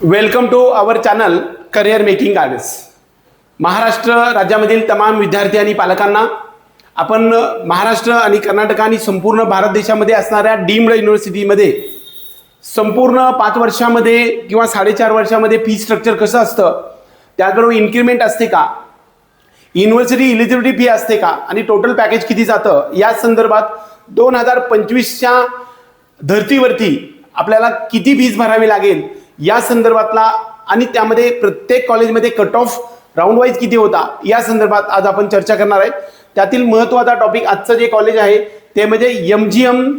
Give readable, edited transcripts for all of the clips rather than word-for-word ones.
Welcome to our channel career making gardens. Maharashtra राज्यामधील तमाम विद्यार्थी आणि पालकांना आपण महाराष्ट्र आणि कर्नाटक आणि संपूर्ण भारत देशामध्ये असणाऱ्या डीम्ड युनिव्हर्सिटीमध्ये संपूर्ण 5 वर्षामध्ये किंवा 4.5 वर्षामध्ये फी स्ट्रक्चर कसं असतं, त्याचबरोबर इन्क्रिमेंट असते का, युनिव्हर्सिटी इलिजिबिलिटी फी असते का आणि टोटल पॅकेज किती जातं, या संदर्भात 2025च्या धर्तीवरती आपल्याला किती फीज भरावी लागेल या संदर्भातला आणि त्यामध्ये प्रत्येक कॉलेजमध्ये कट ऑफ राऊंड वाईज किती होता या संदर्भात आज आपण चर्चा करणार आहे. त्यातील महत्त्वाचा टॉपिक आजचं जे कॉलेज आहे ते म्हणजे MGM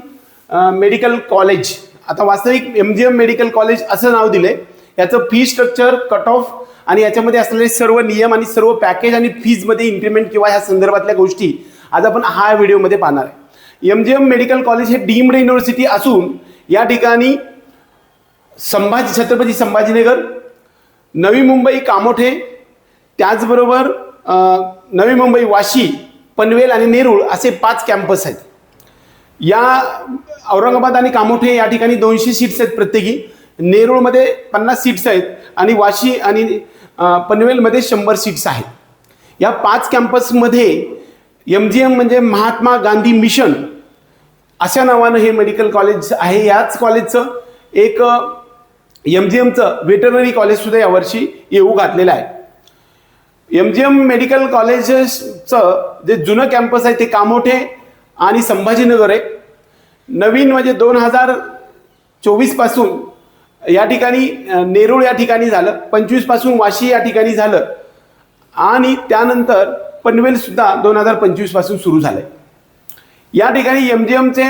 मेडिकल कॉलेज. आता वास्तविक MGM मेडिकल कॉलेज असं नाव दिलंय. याचं फी स्ट्रक्चर, कट ऑफ आणि याच्यामध्ये असलेले सर्व नियम आणि सर्व पॅकेज आणि फीजमध्ये इन्क्रिमेंट किंवा ह्या संदर्भातल्या गोष्टी आज आपण हा व्हिडिओमध्ये पाहणार आहे. MGM मेडिकल कॉलेज हे डीम्ड युनिव्हर्सिटी असून या ठिकाणी छत्रपती संभाजीनगर, नवी मुंबई कामोठे, त्याचबरोबर नवी मुंबई वाशी, पनवेल आणि नेरूळ असे 5 कॅम्पस आहेत. या औरंगाबाद आणि कामोठे या ठिकाणी 200 सीट्स आहेत प्रत्येकी, नेरूळमध्ये 50 सीट्स आहेत आणि वाशी आणि पनवेलमध्ये 100 सीट्स आहेत. या 5 कॅम्पसमध्ये MGM म्हणजे महात्मा गांधी मिशन अशा नावानं हे मेडिकल कॉलेज आहे. याच कॉलेजचं एक MGMचं वेटरनरी कॉलेज सुद्धा यावर्षी येऊ घातलेलं आहे. MGM मेडिकल कॉलेजचं जे जुनं कॅम्पस आहे ते कामोठे आणि संभाजीनगर आहे. नवीन म्हणजे 2024 पासून या ठिकाणी नेरूळ या ठिकाणी झालं, 25 पासून वाशी या ठिकाणी झालं आणि त्यानंतर पनवेल सुद्धा 2025 पासून सुरू झालंय. या ठिकाणी MGMचे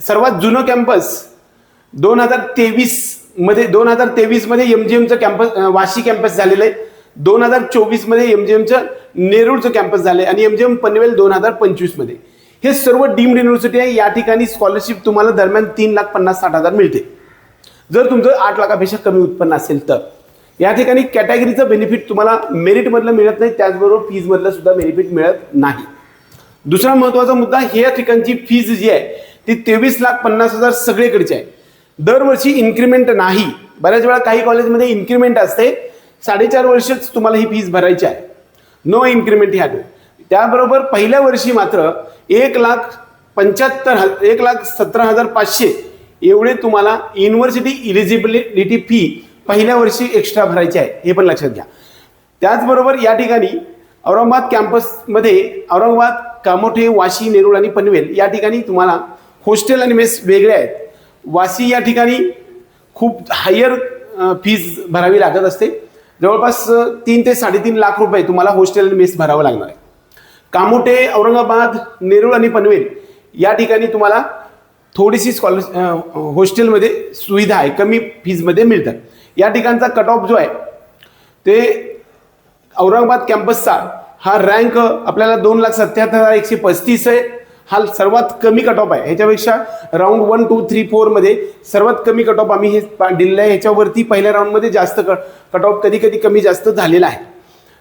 सर्वात जुनं कॅम्पस 2023 मध्ये MGMचं कॅम्पस वाशी कॅम्पस झालेलं आहे. 2024 मध्ये MGMचं नेरूळचं कॅम्पस झालंय आणि MGM पनवेल 2025 मध्ये. हे सर्व डीम्ड युनिव्हर्सिटी आहे. या ठिकाणी स्कॉलरशिप तुम्हाला दरम्यान 3,50,60,000 मिळते जर तुमचं 8 लाखापेक्षा कमी उत्पन्न असेल तर. या ठिकाणी कॅटेगरीचं बेनिफिट तुम्हाला मेरिटमधलं मिळत नाही, त्याचबरोबर फीजमधलं सुद्धा बेनिफिट मिळत नाही. दुसरा महत्त्वाचा मुद्दा, या ठिकाणची फीज जी आहे ती 23,50,000 सगळीकडची आहे. दरवर्षी इन्क्रिमेंट नाही. बऱ्याच वेळा काही कॉलेजमध्ये इन्क्रिमेंट असते, 4.5 वर्षच तुम्हाला ही फीज भरायची आहे, नो इन्क्रिमेंट ह्या. त्याबरोबर पहिल्या वर्षी मात्र 1,17,500 एवढे तुम्हाला युनिव्हर्सिटी इलिजिबिलिटी फी पहिल्या वर्षी एक्स्ट्रा भरायची आहे, हे पण लक्षात घ्या. त्याचबरोबर या ठिकाणी औरंगाबाद कॅम्पसमध्ये औरंगाबाद, कामोठे, वाशी, नेरूळ आणि पनवेल या ठिकाणी तुम्हाला हॉस्टेल आणि मेस वेगळे आहेत. वाशी या ठिकाणी खूप हायर फीज भरावी लागत असते, जवळपास 3 ते 3.5 लाख रुपये तुम्हाला हॉस्टेल आणि मेस भरावं लागणार आहे. कामोठे, औरंगाबाद, नेरूळ आणि पनवेल या ठिकाणी तुम्हाला थोडीशी हॉस्टेलमध्ये सुविधा आहे, कमी फीजमध्ये मिळतात. या ठिकाणचा कट ऑफ जो आहे ते औरंगाबाद कॅम्पसचा हा रँक आपल्याला 2,77,135 आहे. हा सर्वात कमी कट ऑफ आहे. ह्याच्यापेक्षा राऊंड 1, 2, 3, 4 मध्ये सर्वात कमी कट ऑफ आम्ही हे दिलेलं आहे. ह्याच्यावरती पहिल्या राऊंडमध्ये जास्त कट ऑफ कधी कधी कमी जास्त झालेला आहे.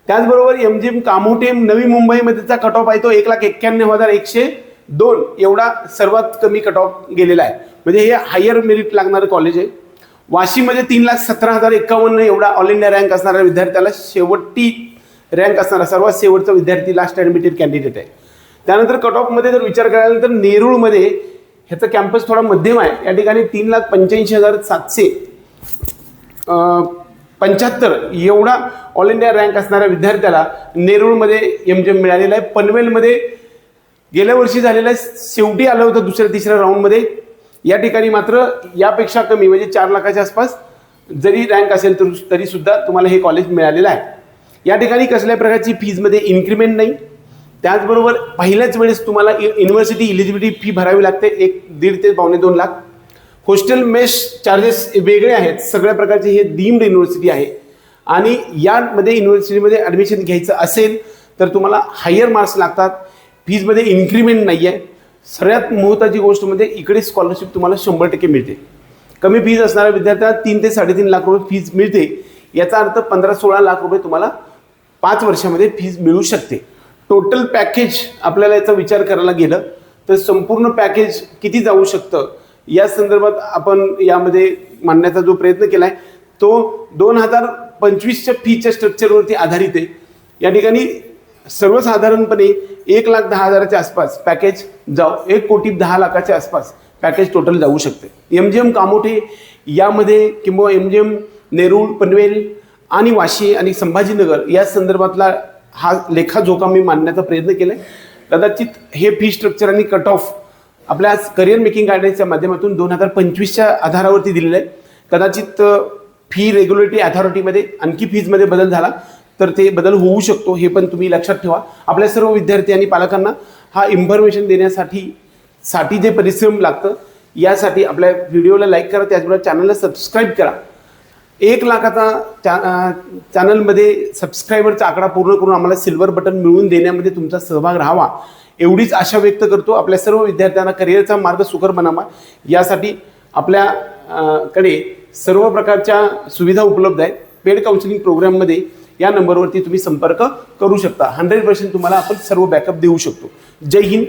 त्याचबरोबर MGM कामोठे नवी मुंबईमध्येचा कट ऑफ आहे तो 1,91,102 एवढा सर्वात कमी कट ऑफ गेलेला आहे. म्हणजे हे हायर मेरिट लागणारं कॉलेज आहे. वाशीमध्ये 3,17,051 एवढा ऑल इंडिया रँक असणाऱ्या विद्यार्थ्याला शेवटी रँक असणारा सर्वात शेवटचा विद्यार्थी लास्ट ॲडमिटेड कॅन्डिडेट आहे. त्यानंतर कट ऑफमध्ये जर विचार करायला तर नेरूळमध्ये ह्याचा कॅम्पस थोडा मध्यम आहे. या ठिकाणी 3,85,775 एवढा ऑल इंडिया रँक असणाऱ्या विद्यार्थ्याला नेरूळमध्ये MGM मिळालेला आहे. पनवेलमध्ये गेल्या वर्षी झालेला शेवटी आलं होतं 2-3 राऊंडमध्ये. या ठिकाणी मात्र यापेक्षा कमी म्हणजे 4 लाखाच्या आसपास जरी रँक असेल तरी सुद्धा तुम्हाला हे कॉलेज मिळालेलं आहे. या ठिकाणी कसल्या प्रकारची फीजमध्ये इन्क्रिमेंट नाही. त्याचबरोबर पहिल्याच वेळेस तुम्हाला युनिव्हर्सिटी इलिजिबिलिटी फी भरावी लागते 1.5 ते 2.25 लाख. हॉस्टेल मेस चार्जेस वेगळे आहेत. सगळ्या प्रकारचे हे डीम्ड युनिव्हर्सिटी आहे आणि यामध्ये युनिव्हर्सिटीमध्ये ॲडमिशन घ्यायचं असेल तर तुम्हाला हायर मार्क्स लागतात. फीजमध्ये इन्क्रिमेंट नाही आहे. सगळ्यात महत्त्वाची गोष्ट म्हणजे इकडे स्कॉलरशिप तुम्हाला 100% मिळते. कमी फीज असणाऱ्या विद्यार्थ्यांना 3 ते 3.5 लाख रुपये फीज मिळते. याचा अर्थ 15-16 लाख रुपये तुम्हाला 5 वर्षामध्ये फीज मिळू शकते. टोटल पॅकेज आपल्याला याचा विचार करायला गेलं तर संपूर्ण पॅकेज किती जाऊ शकतं या संदर्भात आपण यामध्ये मांडण्याचा जो प्रयत्न केला आहे तो 2025च्या फीच्या स्ट्रक्चरवरती आधारित आहे. या ठिकाणी सर्वसाधारणपणे 1,10,000च्या आसपास पॅकेज 1,10,00,000च्या आसपास पॅकेज टोटल जाऊ शकते. MGM कामोठे यामध्ये किंवा MGM नेरूळ, पनवेल आणि वाशी आणि संभाजीनगर या संदर्भातला हा लेखाजोखा मी मांडण्याचा प्रयत्न केलाय. कदाचित हे फी स्ट्रक्चर आणि कट ऑफ आपल्या करिअर मेकिंग गायडन्सच्या माध्यमातून 2025च्या आधारावरती दिलेलं आहे. कदाचित फी रेग्युलेटरी अथॉरिटीमध्ये आणखी फीजमध्ये बदल झाला तर ते बदल होऊ शकतो, हे पण तुम्ही लक्षात ठेवा. आपल्या सर्व विद्यार्थी आणि पालकांना हा इन्फॉर्मेशन देण्यासाठी जे परिश्रम लागतं यासाठी आपल्या व्हिडिओला लाईक करा, त्याचबरोबर चॅनलला सबस्क्राईब करा. 1,00,000चा चॅनलमध्ये सबस्क्रायबरचा आकडा पूर्ण करून आम्हाला सिल्वर बटन मिळवून देण्यामध्ये तुमचा सहभाग राहावा एवढीच आशा व्यक्त करतो. आपल्या सर्व विद्यार्थ्यांना करिअरचा मार्ग सुकर बनावा यासाठी आपल्याकडे सर्व प्रकारच्या सुविधा उपलब्ध आहेत. पेड काउन्सिलिंग प्रोग्राममध्ये या नंबरवरती तुम्ही संपर्क करू शकता. 100% तुम्हाला आपण सर्व बॅकअप देऊ शकतो. जय हिंद.